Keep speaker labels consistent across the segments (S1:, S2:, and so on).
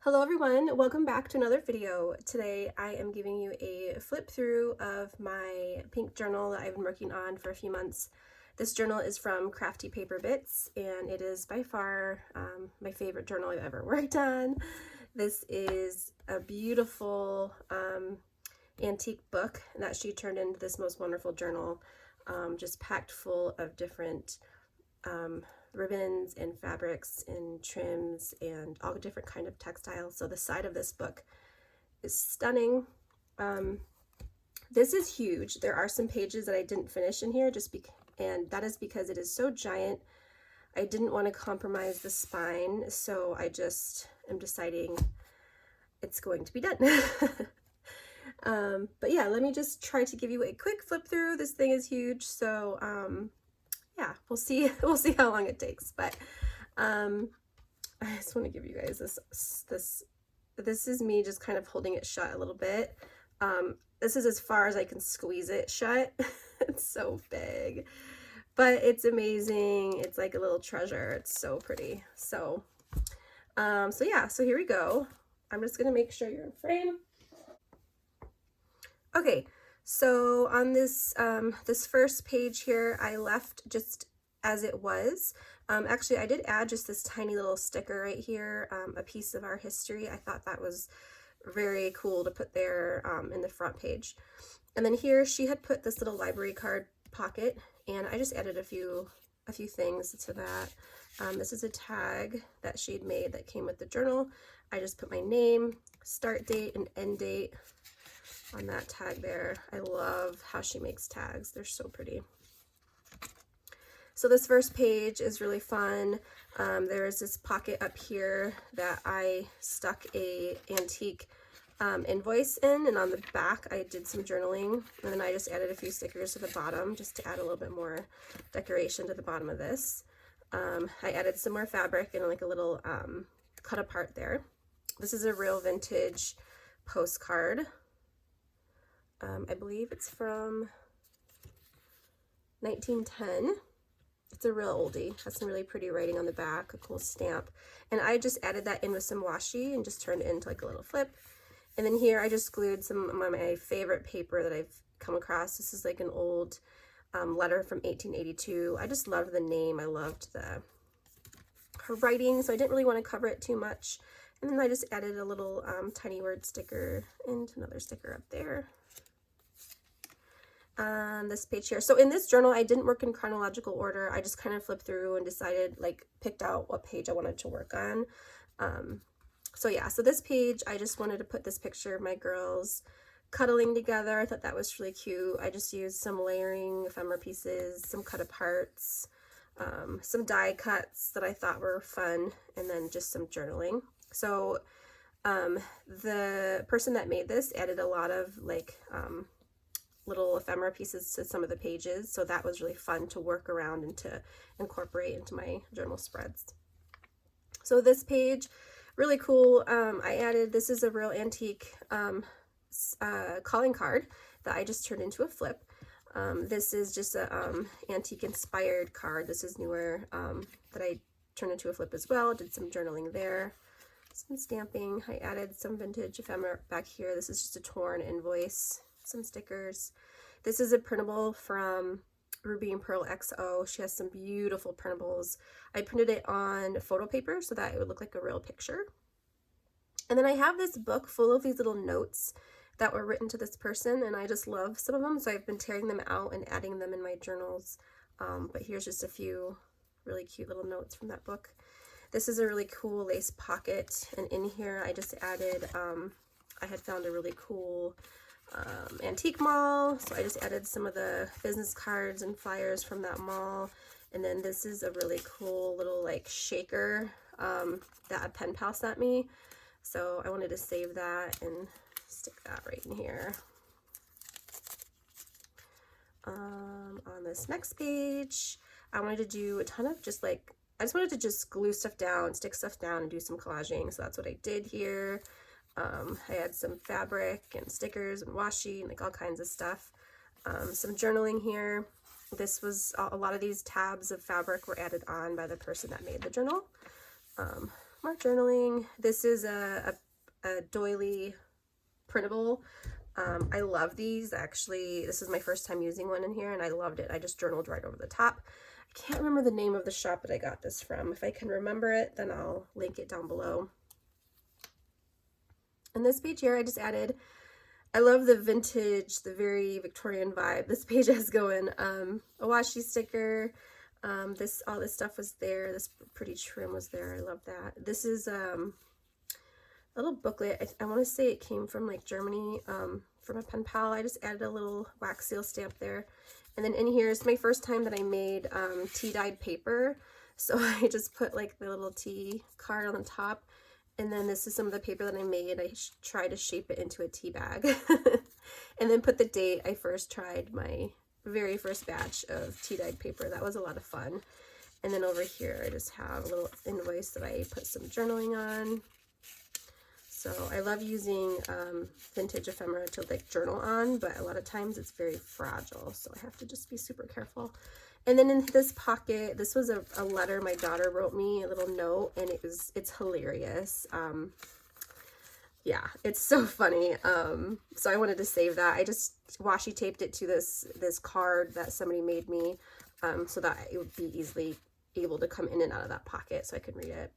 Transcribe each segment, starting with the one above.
S1: Hello everyone, welcome back to another video. Today I am giving you a flip through of my pink journal that I've been working on for a few months. This journal is from Crafty Paper Bits and it is by far my favorite journal I've ever worked on. This is a beautiful antique book that she turned into this most wonderful journal, just packed full of different ribbons and fabrics and trims and all different kind of textiles. So the side of this book is stunning. This is huge. There are some pages that I didn't finish in here and that is because it is so giant. I didn't want to compromise the spine, so I just am deciding it's going to be done. But yeah, let me just try to give you a quick flip through. This thing is huge, so yeah, we'll see how long it takes. But I just want to give you guys this is me just kind of holding it shut a little bit. This is as far as I can squeeze it shut. It's so big, but it's amazing. It's like a little treasure. It's so pretty. So yeah, so here we go. I'm just gonna make sure you're in frame. Okay, so on this this first page here, I left just as it was. Actually, I did add just this tiny little sticker right here, a piece of our history. I thought that was very cool to put there in the front page. And then here she had put this little library card pocket, and I just added a few things to that. This is a tag that she'd made that came with the journal. I just put my name, start date, and end date on that tag there. I love how she makes tags. They're so pretty. So this first page is really fun. There is this pocket up here that I stuck a antique invoice in, and on the back I did some journaling, and then I just added a few stickers to the bottom just to add a little bit more decoration to the bottom of this. I added some more fabric and like a little cut apart there. This is a real vintage postcard. I believe it's from 1910. It's a real oldie. Has some really pretty writing on the back, a cool stamp. And I just added that in with some washi and just turned it into like a little flip. And then here I just glued some of my favorite paper that I've come across. This is like an old letter from 1882. I just loved the name. I loved her writing, so I didn't really want to cover it too much. And then I just added a little tiny word sticker and another sticker up there. On this page here. So in this journal, I didn't work in chronological order. I just kind of flipped through and decided, like, picked out what page I wanted to work on. So yeah, so this page, I just wanted to put this picture of my girls cuddling together. I thought that was really cute. I just used some layering ephemera pieces, some cut aparts, some die cuts that I thought were fun, and then just some journaling. So the person that made this added a lot of like little ephemera pieces to some of the pages, so that was really fun to work around and to incorporate into my journal spreads. So this page, really cool. I added, this is a real antique calling card that I just turned into a flip. This is just a antique inspired card. This is newer, that I turned into a flip as well. Did some journaling there, some stamping. I added some vintage ephemera back here. This is just a torn invoice, some stickers. This is a printable from Ruby and Pearl XO. She has some beautiful printables. I printed it on photo paper so that it would look like a real picture. And then I have this book full of these little notes that were written to this person, and I just love some of them, so I've been tearing them out and adding them in my journals. But here's just a few really cute little notes from that book. This is a really cool lace pocket, and in here I just added, I had found a really cool antique mall, so I just added some of the business cards and flyers from that mall. And then this is a really cool little like shaker that a pen pal sent me, so I wanted to save that and stick that right in here. On this next page, I wanted to do a ton of just like, I just wanted to just glue stuff down, stick stuff down, and do some collaging, so that's what I did here. I had some fabric and stickers and washi and like all kinds of stuff. Some journaling here. This was, a lot of these tabs of fabric were added on by the person that made the journal. more journaling. This is a doily printable. I love these. Actually, this is my first time using one in here, and I loved it. I just journaled right over the top. I can't remember the name of the shop that I got this from. If I can remember it, then I'll link it down below. And this page here, I just added, I love the vintage, the very Victorian vibe this page has going. A washi sticker. All this stuff was there. This pretty trim was there. I love that. This is a little booklet. I want to say it came from like Germany, from a pen pal. I just added a little wax seal stamp there. And then in here is my first time that I made tea dyed paper. So I just put like the little tea card on the top. And then this is some of the paper that I made. I tried to shape it into a tea bag. And then put the date I first tried my very first batch of tea dyed paper. That was a lot of fun. And then over here I just have a little invoice that I put some journaling on. So I love using vintage ephemera to like journal on, but a lot of times it's very fragile, so I have to just be super careful. And then in this pocket, this was a letter my daughter wrote me, a little note, and it's hilarious. Yeah, it's so funny. So I wanted to save that. I just washi taped it to this card that somebody made me, so that it would be easily able to come in and out of that pocket so I could read it.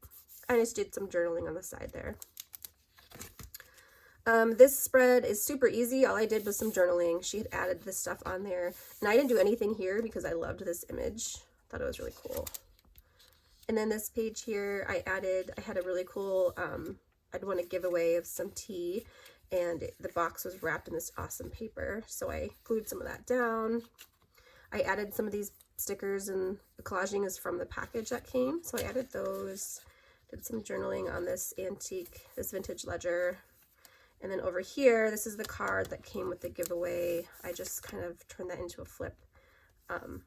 S1: I just did some journaling on the side there. This spread is super easy. All I did was some journaling. She had added this stuff on there, and I didn't do anything here because I loved this image. Thought it was really cool. And then this page here, I had a really cool, I'd won a giveaway of some tea, and the box was wrapped in this awesome paper. So I glued some of that down. I added some of these stickers, and the collaging is from the package that came. So I added those, did some journaling on this vintage ledger. And then over here, this is the card that came with the giveaway. I just kind of turned that into a flip. And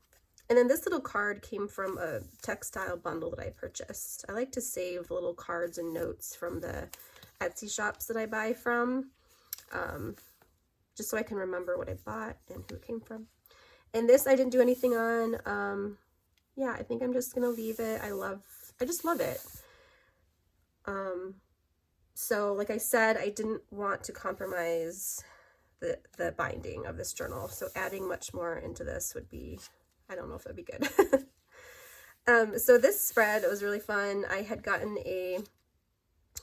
S1: then this little card came from a textile bundle that I purchased. I like to save little cards and notes from the Etsy shops that I buy from, just so I can remember what I bought and who it came from. And this I didn't do anything on. Yeah, I think I'm just gonna leave it. I just love it. So like I said, I didn't want to compromise the binding of this journal. So adding much more into this would be, I don't know if that'd be good. So this spread, it was really fun. I had gotten a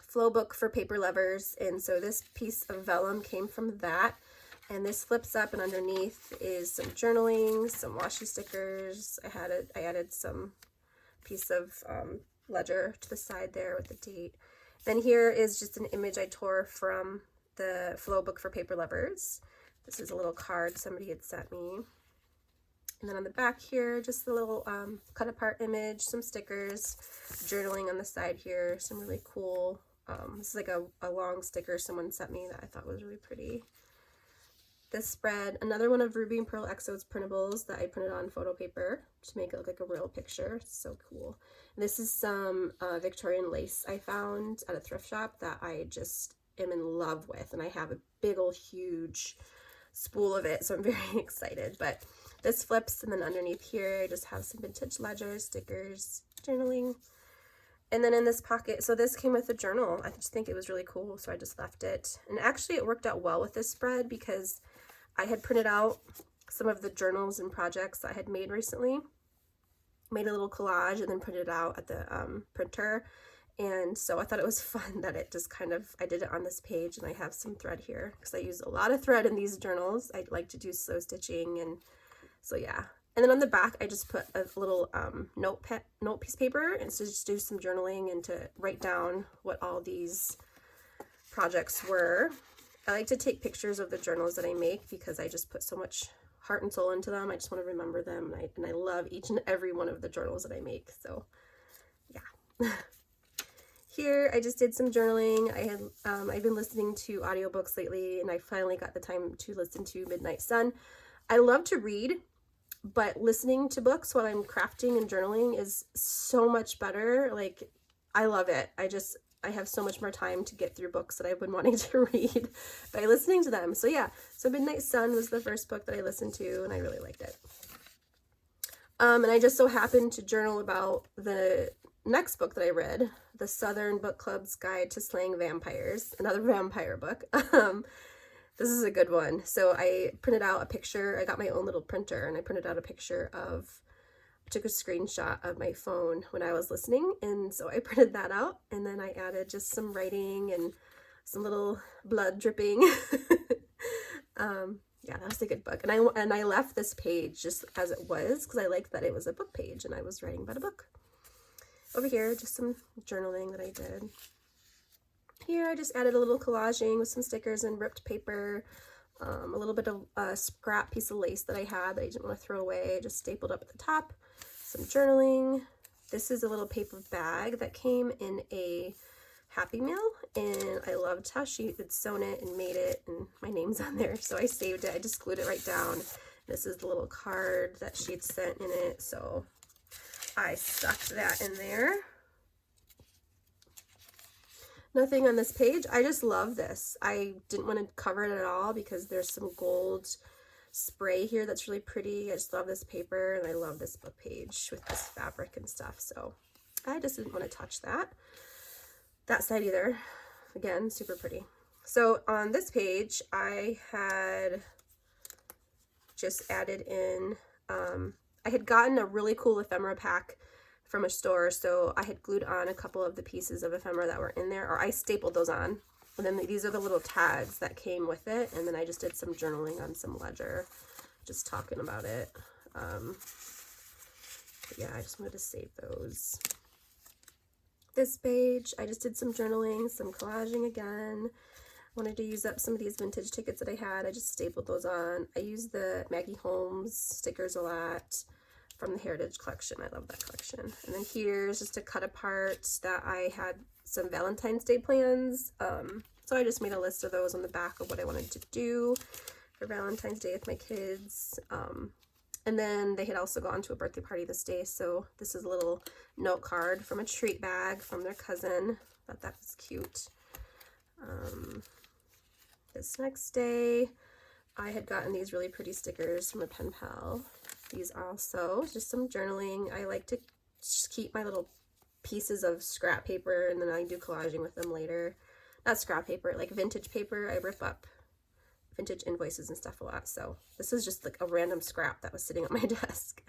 S1: flow book for paper lovers, and so this piece of vellum came from that. And this flips up, and underneath is some journaling, some washi stickers. I added some piece of ledger to the side there with the date. Then here is just an image I tore from the flow book for paper lovers. This is a little card somebody had sent me. And then on the back here, just a little cut apart image, some stickers, journaling on the side here, some really cool, this is like a long sticker someone sent me that I thought was really pretty. This spread, another one of Ruby and Pearl Exo's printables that I printed on photo paper to make it look like a real picture. It's so cool. And this is some Victorian lace I found at a thrift shop that I just am in love with, and I have a big old huge spool of it, so I'm very excited. But this flips, and then underneath here I just have some vintage ledgers, stickers, journaling. And then in this pocket, so this came with a journal. I just think it was really cool, so I just left it. And actually it worked out well with this spread because I had printed out some of the journals and projects that I had made recently, made a little collage, and then printed it out at the printer. And so I thought it was fun that it just kind of, I did it on this page, and I have some thread here because I use a lot of thread in these journals. I like to do slow stitching, and so yeah. And then on the back, I just put a little note piece of paper, and so just do some journaling and to write down what all these projects were. I like to take pictures of the journals that I make because I just put so much heart and soul into them. I just want to remember them, and I love each and every one of the journals that I make. So yeah. Here I just did some journaling. I've been listening to audiobooks lately, and I finally got the time to listen to Midnight Sun. I love to read, but listening to books while I'm crafting and journaling is so much better. Like, I love it. I have so much more time to get through books that I've been wanting to read by listening to them. So yeah, so Midnight Sun was the first book that I listened to, and I really liked it. And I just so happened to journal about the next book that I read, The Southern Book Club's Guide to Slaying Vampires, another vampire book. This is a good one. So I printed out a picture. I got my own little printer and I printed out a picture of, I took a screenshot of my phone when I was listening. And so I printed that out and then I added just some writing and some little blood dripping. Yeah, that was a good book. And I left this page just as it was because I liked that it was a book page and I was writing about a book. Over here, just some journaling that I did. Here, I just added a little collaging with some stickers and ripped paper, a little bit of a scrap piece of lace that I had that I didn't want to throw away, just stapled up at the top, some journaling. This is a little paper bag that came in a Happy Meal, and I loved how she had sewn it and made it, and my name's on there, so I saved it. I just glued it right down. This is the little card that she had sent in it, so I stuck that in there. Nothing on this page. I just love this. I didn't want to cover it at all because there's some gold spray here that's really pretty. I just love this paper and I love this book page with this fabric and stuff. So I just didn't want to touch that. That side either. Again, super pretty. So on this page, I had just added in, I had gotten a really cool ephemera pack from a store, so I had glued on a couple of the pieces of ephemera that were in there, or I stapled those on, and then these are the little tags that came with it, and then I just did some journaling on some ledger, just talking about it. Yeah, I just wanted to save those. This page, I just did some journaling, some collaging again. I wanted to use up some of these vintage tickets that I had. I just stapled those on. I used the Maggie Holmes stickers a lot from the Heritage collection. I love that collection. And then here's just a cut apart that I had some Valentine's Day plans. So I just made a list of those on the back of what I wanted to do for Valentine's Day with my kids. And then they had also gone to a birthday party this day. So this is a little note card from a treat bag from their cousin. Thought that was cute. This next day, I had gotten these really pretty stickers from a pen pal. These also, just some journaling. I like to just keep my little pieces of scrap paper and then I do collaging with them later. Not scrap paper, like vintage paper. I rip up vintage invoices and stuff a lot. So this is just like a random scrap that was sitting on my desk.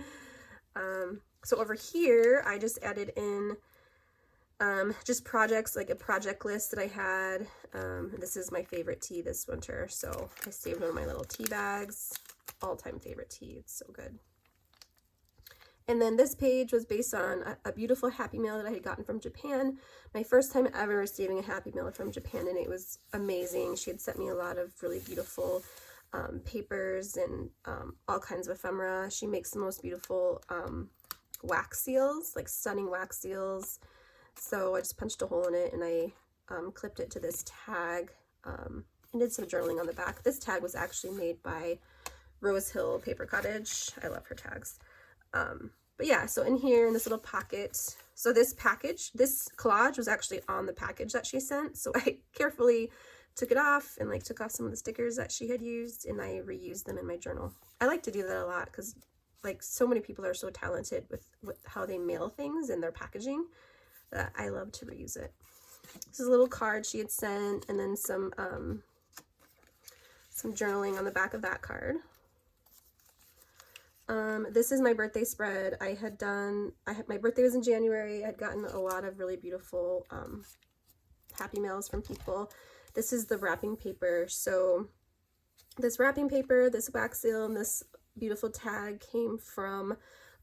S1: So over here, I just added in just projects, like a project list that I had. This is my favorite tea this winter, so I saved one of my little tea bags. All-time favorite tea. It's so good. And then this page was based on a beautiful Happy Meal that I had gotten from Japan. My first time ever receiving a Happy Meal from Japan, and it was amazing. She had sent me a lot of really beautiful papers and all kinds of ephemera. She makes the most beautiful wax seals, like stunning wax seals. So I just punched a hole in it and I clipped it to this tag and did some journaling on the back. This tag was actually made by Rose Hill Paper Cottage. I love her tags. But yeah, so in here in this little pocket, so this package, this collage was actually on the package that she sent. So I carefully took it off and like took off some of the stickers that she had used and I reused them in my journal. I like to do that a lot because like so many people are so talented with how they mail things and their packaging that I love to reuse it. This is a little card she had sent and then some journaling on the back of that card. This is my birthday spread. My birthday was in January. I had gotten a lot of really beautiful Happy Meals from people. This is the wrapping paper. So this wrapping paper, this wax seal, and this beautiful tag came from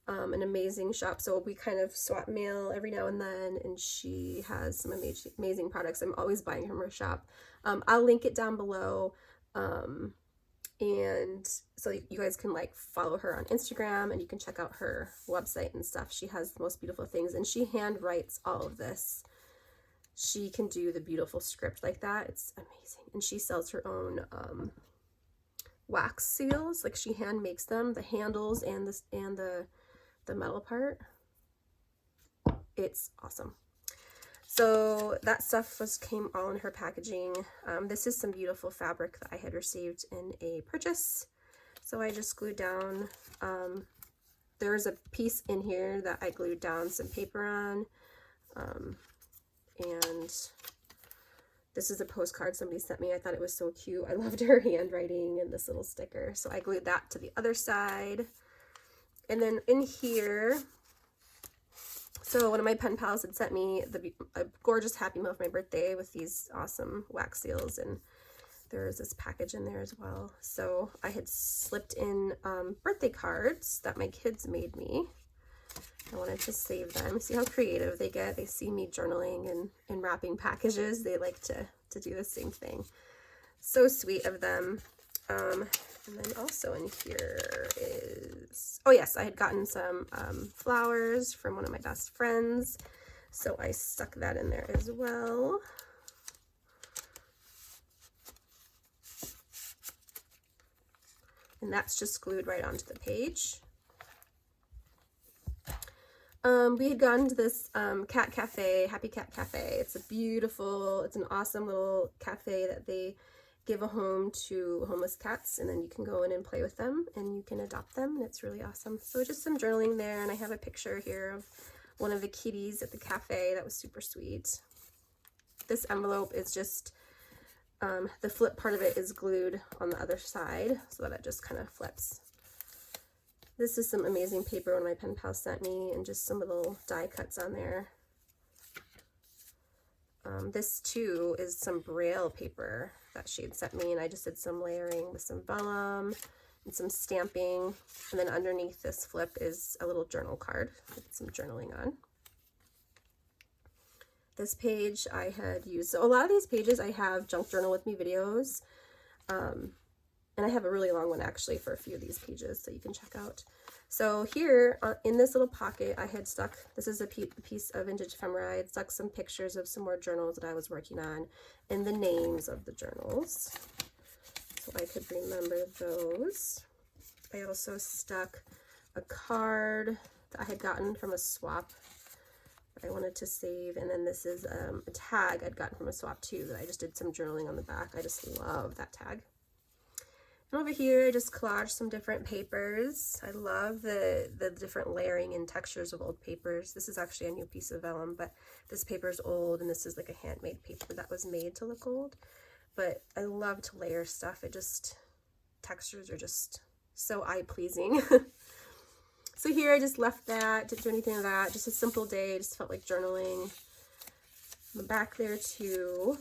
S1: an amazing shop. So we kind of swap mail every now and then, and she has some amazing products. I'm always buying from her shop. I'll link it down below. And so you guys can like follow her on Instagram and you can check out her website and stuff. She has the most beautiful things and she hand writes all of this. She can do the beautiful script like that. It's amazing. And she sells her own wax seals. Like she hand makes them, the handles and the metal part. It's awesome. So that stuff came all in her packaging. This is some beautiful fabric that I had received in a purchase. So I just glued down, there's a piece in here that I glued down some paper on. And this is a postcard somebody sent me. I thought it was so cute. I loved her handwriting and this little sticker. So I glued that to the other side. And then in here, so one of my pen pals had sent me a gorgeous Happy Mail for my birthday with these awesome wax seals, and there's this package in there as well. So I had slipped in birthday cards that my kids made me. I wanted to save them. See how creative they get. They see me journaling and wrapping packages. They like to do the same thing. So sweet of them. And then also in here is, oh yes, I had gotten some flowers from one of my best friends. So I stuck that in there as well. And that's just glued right onto the page. We had gone to this cat cafe, Happy Cat Cafe. It's an awesome little cafe that they give a home to homeless cats, and then you can go in and play with them and you can adopt them, and it's really awesome. So just some journaling there, and I have a picture here of one of the kitties at the cafe. That was super sweet. This envelope is just, the flip part of it is glued on the other side so that it just kind of flips. This is some amazing paper one of my pen pals sent me, and just some little die cuts on there. This too is some Braille paper that she had sent me, and I just did some layering with some vellum and some stamping. And then underneath this flip is a little journal card with some journaling on. This page I had used, so a lot of these pages I have junk journal with me videos. And I have a really long one actually for a few of these pages, so you can check out. So here in this little pocket, I had stuck, this is a piece of vintage ephemera. I had stuck some pictures of some more journals that I was working on and the names of the journals, so I could remember those. I also stuck a card that I had gotten from a swap that I wanted to save, and then this is a tag I'd gotten from a swap too that I just did some journaling on the back. I just love that tag. And over here, I just collaged some different papers. I love the different layering and textures of old papers. This is actually a new piece of vellum, but this paper is old, and this is like a handmade paper that was made to look old. But I love to layer stuff. Textures are just so eye-pleasing. So here I just left that, didn't do anything of that. Just a simple day, just felt like journaling. On the back there too,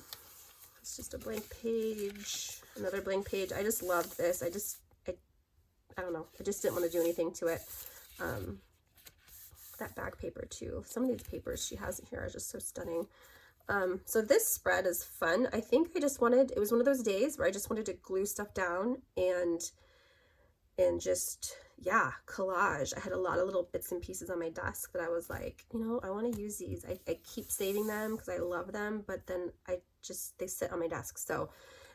S1: it's just a blank page. Another blank page. I just loved this. I don't know. I just didn't want to do anything to it. That bag paper too. Some of these papers she has in here are just so stunning. So this spread is fun. I think it was one of those days where I just wanted to glue stuff down and just, yeah, collage. I had a lot of little bits and pieces on my desk that I was like, I want to use these. I keep saving them because I love them, but then they sit on my desk. So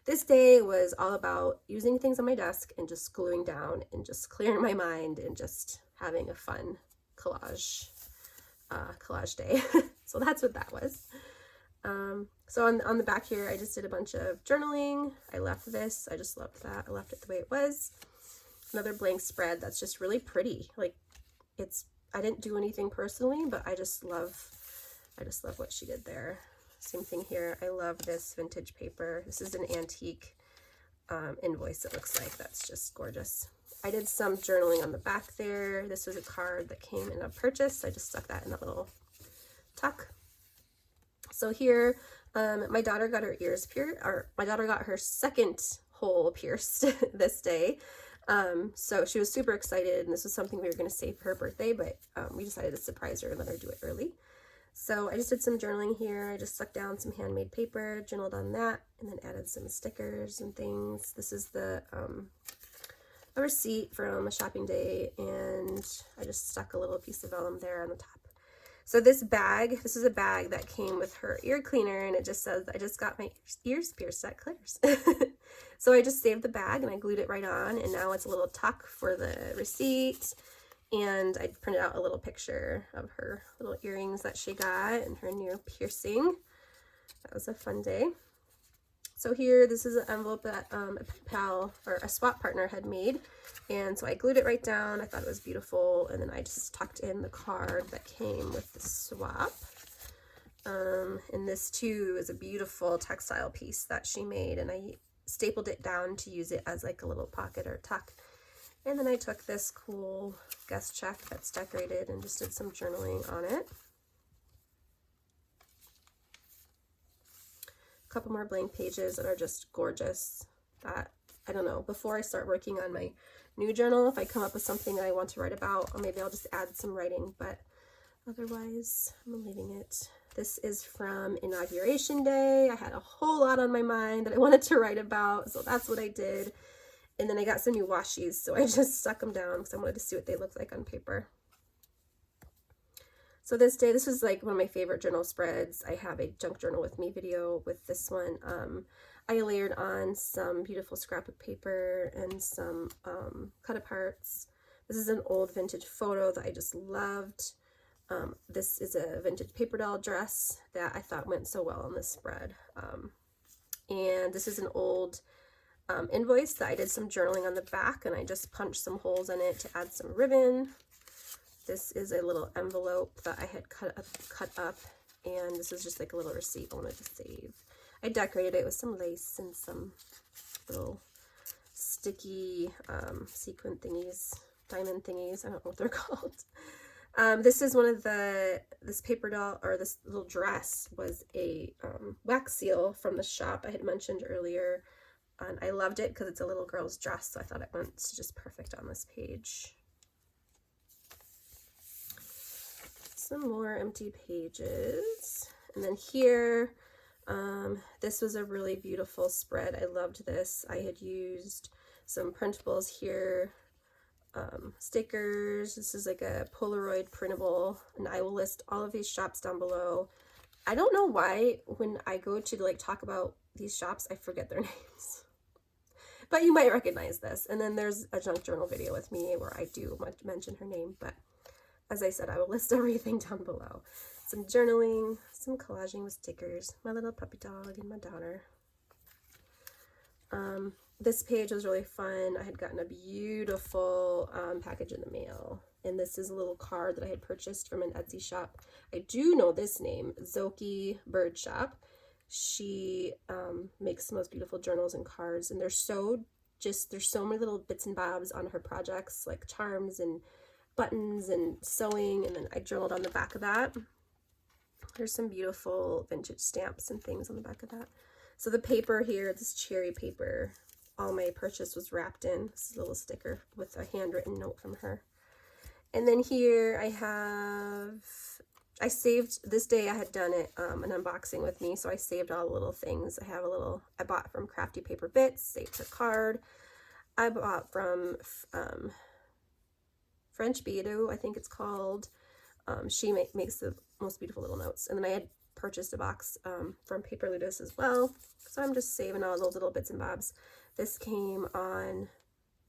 S1: this day was all about using things on my desk and just gluing down and just clearing my mind and just having a fun collage day. So that's what that was. So on the back here, I just did a bunch of journaling. I left this. I just loved that. I left it the way it was. Another blank spread that's just really pretty. Like I didn't do anything personally, but I just love what she did there. Same thing here. I love this vintage paper. This is an antique invoice, it looks like. That's just gorgeous. I did some journaling on the back there. This was a card that came in a purchase. I just stuck that in a little tuck. So here, my daughter got her ears pierced, or my daughter got her second hole pierced this day. So she was super excited, and this was something we were going to save for her birthday, but we decided to surprise her and let her do it early. So I just did some journaling here. I just stuck down some handmade paper, journaled on that, and then added some stickers and things. This is a receipt from a shopping day, and I just stuck a little piece of vellum there on the top. So this is a bag that came with her ear cleaner, and it just says, I just got my ears pierced at Claire's. So I just saved the bag and I glued it right on, and now it's a little tuck for the receipt. And I printed out a little picture of her little earrings that she got and her new piercing. That was a fun day. So here, this is an envelope that a pen pal or a swap partner had made. And so I glued it right down. I thought it was beautiful. And then I just tucked in the card that came with the swap. And this too is a beautiful textile piece that she made, and I stapled it down to use it as like a little pocket or tuck. And then I took this cool guest check that's decorated and just did some journaling on it. A couple more blank pages that are just gorgeous. That, I don't know, before I start working on my new journal, if I come up with something that I want to write about, or maybe I'll just add some writing, but otherwise I'm leaving it. This is from Inauguration Day. I had a whole lot on my mind that I wanted to write about, so that's what I did. And then I got some new washies, so I just stuck them down because I wanted to see what they look like on paper. So this day, this was like one of my favorite journal spreads. I have a junk journal with me video with this one. I layered on some beautiful scrapbook paper and some cut aparts. This is an old vintage photo that I just loved. This is a vintage paper doll dress that I thought went so well on this spread. And this is an old invoice that I did some journaling on the back, and I just punched some holes in it to add some ribbon. This is a little envelope that I had cut up, and this is just like a little receipt I wanted to save. I decorated it with some lace and some little sticky sequin thingies, diamond thingies, I don't know what they're called. This is one of this paper doll, or this little dress was a wax seal from the shop I had mentioned earlier. And I loved it because it's a little girl's dress, so I thought it went just perfect on this page. Some more empty pages. And then here, this was a really beautiful spread. I loved this. I had used some printables here, stickers. This is like a Polaroid printable, and I will list all of these shops down below. I don't know why when I go to like talk about these shops, I forget their names. But you might recognize this. And then there's a junk journal video with me where I do mention her name. But as I said, I will list everything down below. Some journaling, some collaging with stickers, my little puppy dog and my daughter. This page was really fun. I had gotten a beautiful package in the mail. And this is a little card that I had purchased from an Etsy shop. I do know this name, Zoki Bird Shop. She makes the most beautiful journals and cards, and there's so many little bits and bobs on her projects, like charms and buttons and sewing, and then I journaled on the back of that. There's some beautiful vintage stamps and things on the back of that. So the paper here, this cherry paper, all my purchase was wrapped in. This is a little sticker with a handwritten note from her. And then here I saved, this day I had done it, an unboxing with me, so I saved all the little things. I bought from Crafty Paper Bits, saved her card. I bought from French Beadou, I think it's called. She makes the most beautiful little notes. And then I had purchased a box from Paper Ludus as well. So I'm just saving all those little bits and bobs. This came on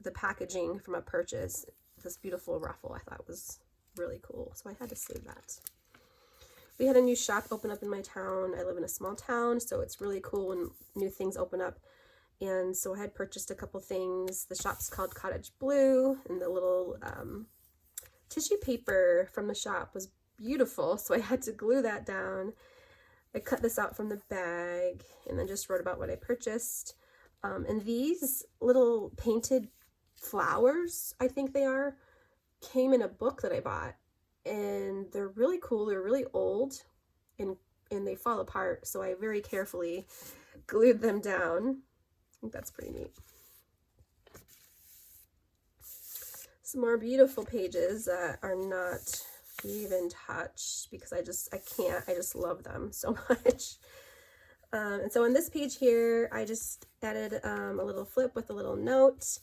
S1: the packaging from a purchase. This beautiful ruffle I thought was really cool, so I had to save that. We had a new shop open up in my town. I live in a small town, so it's really cool when new things open up. And so I had purchased a couple things. The shop's called Cottage Blue, and the little tissue paper from the shop was beautiful, so I had to glue that down. I cut this out from the bag and then just wrote about what I purchased. And these little painted flowers, I think they are, came in a book that I bought. And they're really cool. They're really old and they fall apart, so I very carefully glued them down. I think that's pretty neat. Some more beautiful pages that are not even touched because I just love them so much. And so on this page here, I just added a little flip with a little note,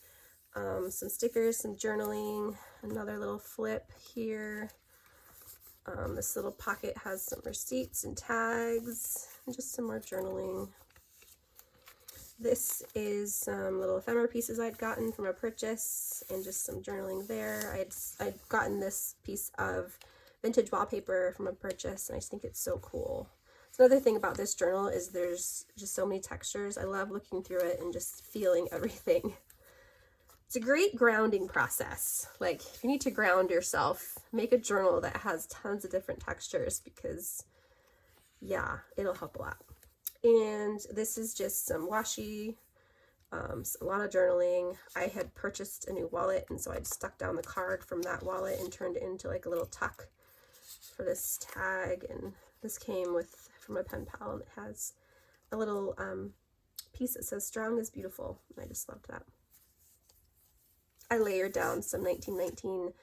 S1: some stickers, some journaling, another little flip here. This little pocket has some receipts and tags, and just some more journaling. This is some little ephemera pieces I'd gotten from a purchase, and just some journaling there. I'd gotten this piece of vintage wallpaper from a purchase, and I just think it's so cool. So another thing about this journal is there's just so many textures. I love looking through it and just feeling everything. It's a great grounding process. Like, if you need to ground yourself, make a journal that has tons of different textures, because yeah, it'll help a lot. And this is just some washi, a lot of journaling. I had purchased a new wallet, and so I'd stuck down the card from that wallet and turned it into like a little tuck for this tag. And this came from a pen pal, and it has a little piece that says "Strong is Beautiful," and I just loved that. I layered down some 1919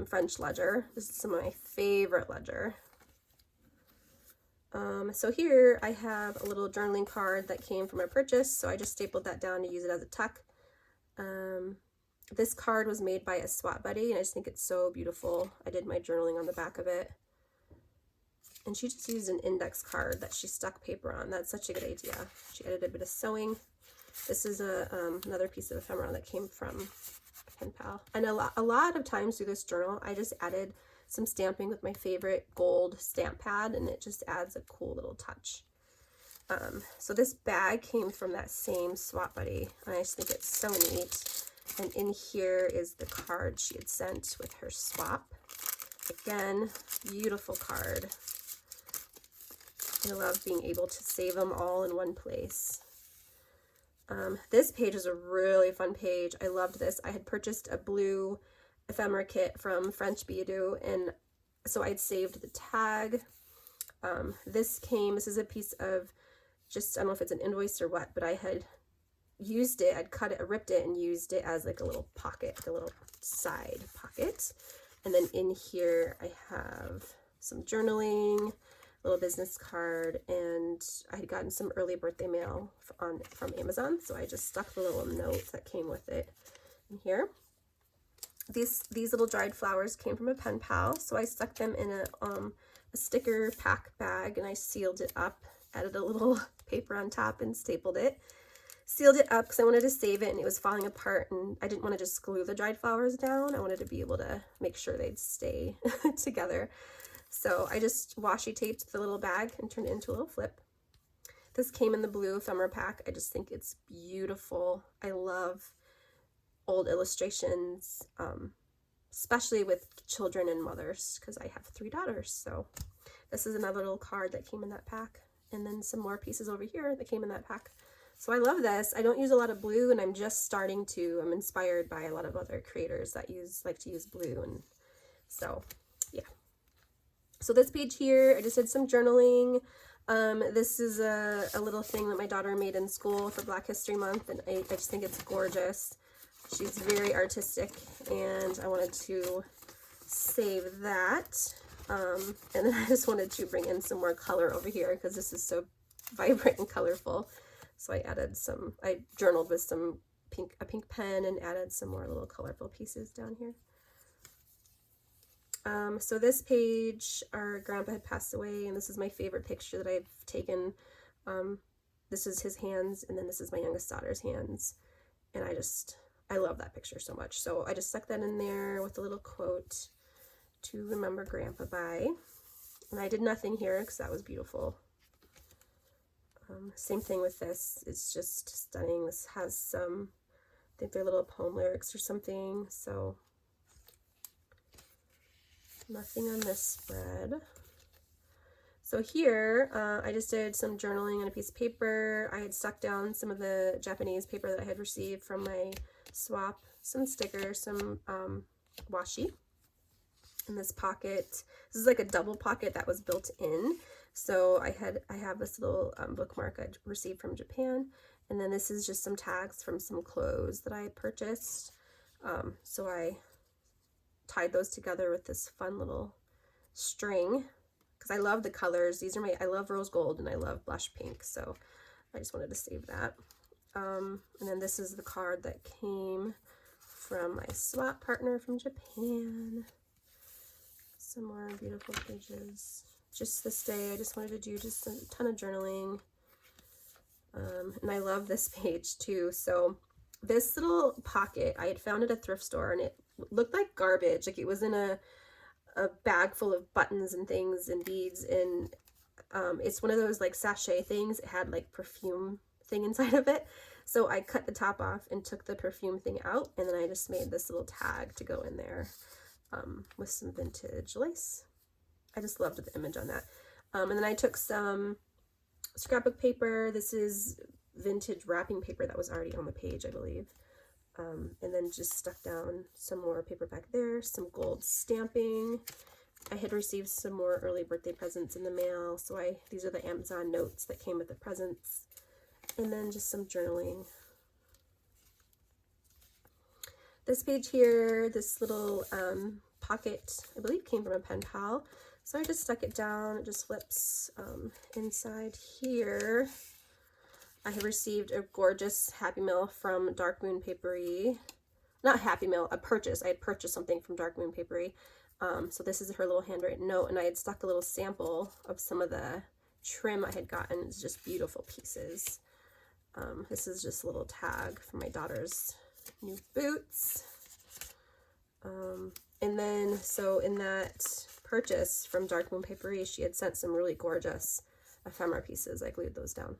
S1: French ledger. This is some of my favorite ledger. So here I have a little journaling card that came from a purchase, so I just stapled that down to use it as a tuck. This card was made by a swap buddy, and I just think it's so beautiful. I did my journaling on the back of it. And she just used an index card that she stuck paper on. That's such a good idea. She added a bit of sewing. This is another piece of ephemera that came from a pen pal. And a lot of times through this journal, I just added some stamping with my favorite gold stamp pad, and it just adds a cool little touch. So this bag came from that same swap buddy, and I just think it's so neat. And in here is the card she had sent with her swap. Again, beautiful card. I love being able to save them all in one place. This page is a really fun page. I loved this. I had purchased a blue ephemera kit from French Bijou, and so I'd saved the tag. This is a piece of just, I don't know if it's an invoice or what, but I had used it, I'd cut it, I ripped it and used it as like a little pocket, like a little side pocket. And then in here I have some journaling, little business card, and I had gotten some early birthday mail from Amazon, so I just stuck the little note that came with it in here. These little dried flowers came from a pen pal, so I stuck them in a sticker pack bag, and I sealed it up, added a little paper on top and stapled it. Sealed it up because I wanted to save it, and it was falling apart, and I didn't want to just glue the dried flowers down. I wanted to be able to make sure they'd stay together. So I just washi taped the little bag and turned it into a little flip. This came in the blue ephemera pack. I just think it's beautiful. I love old illustrations, especially with children and mothers, because I have 3 daughters. So this is another little card that came in that pack, and then some more pieces over here that came in that pack. So I love this. I don't use a lot of blue, and I'm inspired by a lot of other creators that like to use blue, and so yeah. So this page here, I just did some journaling. This is a little thing that my daughter made in school for Black History Month, and I just think it's gorgeous. She's very artistic, and I wanted to save that. And then I just wanted to bring in some more color over here because this is so vibrant and colorful. So I journaled with a pink pen and added some more little colorful pieces down here. So this page, our grandpa had passed away, and this is my favorite picture that I've taken. This is his hands, and then this is my youngest daughter's hands. And I love that picture so much. So I just stuck that in there with a little quote to remember grandpa by. And I did nothing here because that was beautiful. Same thing with this. It's just stunning. This has some, I think they're little poem lyrics or something. So nothing on this spread. So here, I just did some journaling on a piece of paper. I had stuck down some of the Japanese paper that I had received from my swap, some stickers, some washi. In this pocket, this is like a double pocket that was built in. So I have this little bookmark I received from Japan, and then this is just some tags from some clothes that I purchased. So I tied those together with this fun little string because I love the colors. I love rose gold and I love blush pink, so I just wanted to save that. And then this is the card that came from my swap partner from Japan. Some more beautiful pages. Just this day, I just wanted to do just a ton of journaling. And I love this page too. So this little pocket, I had found at a thrift store, and it looked like garbage. Like it was in a bag full of buttons and things and beads. And it's one of those like sachet things. It had like perfume thing inside of it. So I cut the top off and took the perfume thing out. And then I just made this little tag to go in there. With some vintage lace. I just loved the image on that. And then I took some scrapbook paper. This is vintage wrapping paper that was already on the page, I believe. And then just stuck down some more paper back there, some gold stamping. I had received some more early birthday presents in the mail, so these are the Amazon notes that came with the presents. And then just some journaling. This page here, this little pocket, I believe came from a pen pal. So I just stuck it down, it just flips inside here. I have received a gorgeous Happy Mail from Dark Moon Papery. Not Happy Mail, a purchase. I had purchased something from Dark Moon Papery. So this is her little handwritten note, and I had stuck a little sample of some of the trim I had gotten. It's just beautiful pieces. This is just a little tag for my daughter's new boots. And then, so in that purchase from Dark Moon Papery, she had sent some really gorgeous ephemera pieces. I glued those down.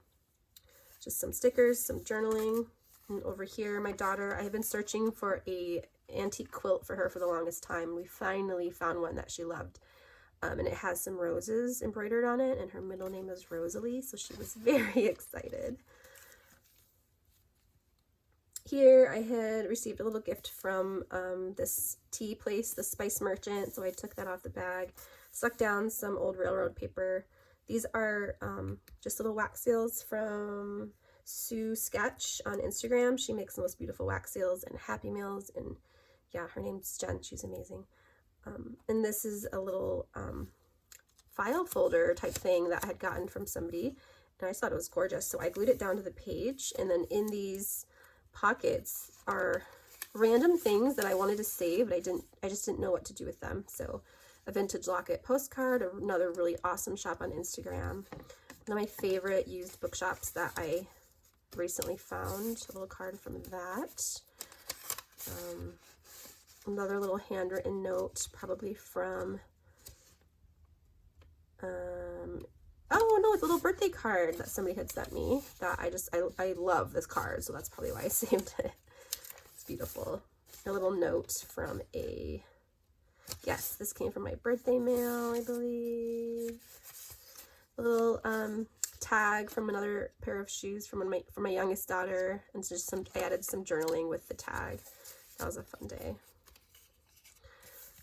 S1: Just some stickers, some journaling. And over here, my daughter, I have been searching for a antique quilt for her for the longest time. We finally found one that she loved. And it has some roses embroidered on it, and her middle name is Rosalie, so she was very excited. Here I had received a little gift from this tea place, the Spice Merchant, so I took that off the bag, stuck down some old railroad paper. These are just little wax seals from Sue Sketch on Instagram. She makes the most beautiful wax seals and Happy Meals, and yeah, her name's Jen. She's amazing. And this is a little file folder type thing that I had gotten from somebody, and I just thought it was gorgeous, so I glued it down to the page. And then in these pockets are random things that I wanted to save, but I just didn't know what to do with them. So a vintage locket postcard, another really awesome shop on Instagram, one of my favorite used bookshops that I recently found, a little card from that. Another little handwritten note, probably from oh no, it's a little birthday card that somebody had sent me that I love this card, so that's probably why I saved it. It's beautiful. A little note from yes, this came from my birthday mail, I believe. A little tag from another pair of shoes from my youngest daughter, and just I added some journaling with the tag. That was a fun day.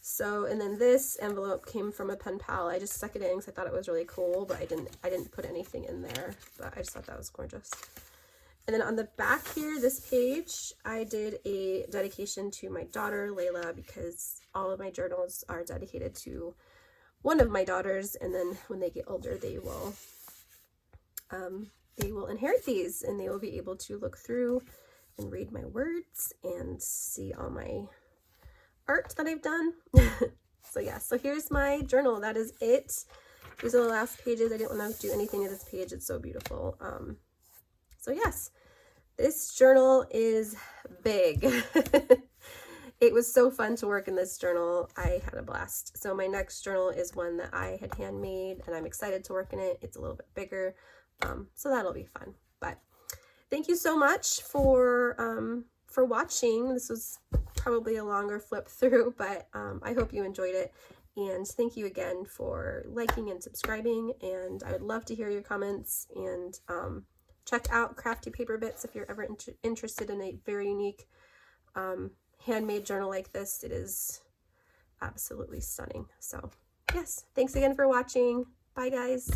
S1: So, and then this envelope came from a pen pal. I just stuck it in because I thought it was really cool, but I didn't put anything in there, but I just thought that was gorgeous. And then on the back here, this page, I did a dedication to my daughter, Layla, because all of my journals are dedicated to one of my daughters, and then when they get older, they will inherit these, and they will be able to look through and read my words and see all my art that I've done. So yeah, so here's my journal. That is it. These are the last pages. I didn't want to do anything to this page. It's so beautiful. So yes, this journal is big. It was so fun to work in this journal. I had a blast. So my next journal is one that I had handmade, and I'm excited to work in it. It's a little bit bigger, so that'll be fun. But thank you so much for watching. This was probably a longer flip through, but I hope you enjoyed it. And thank you again for liking and subscribing. And I would love to hear your comments. And check out Crafty Paper Bits if you're ever interested in a very unique handmade journal like this. It is absolutely stunning. So yes, thanks again for watching. Bye guys.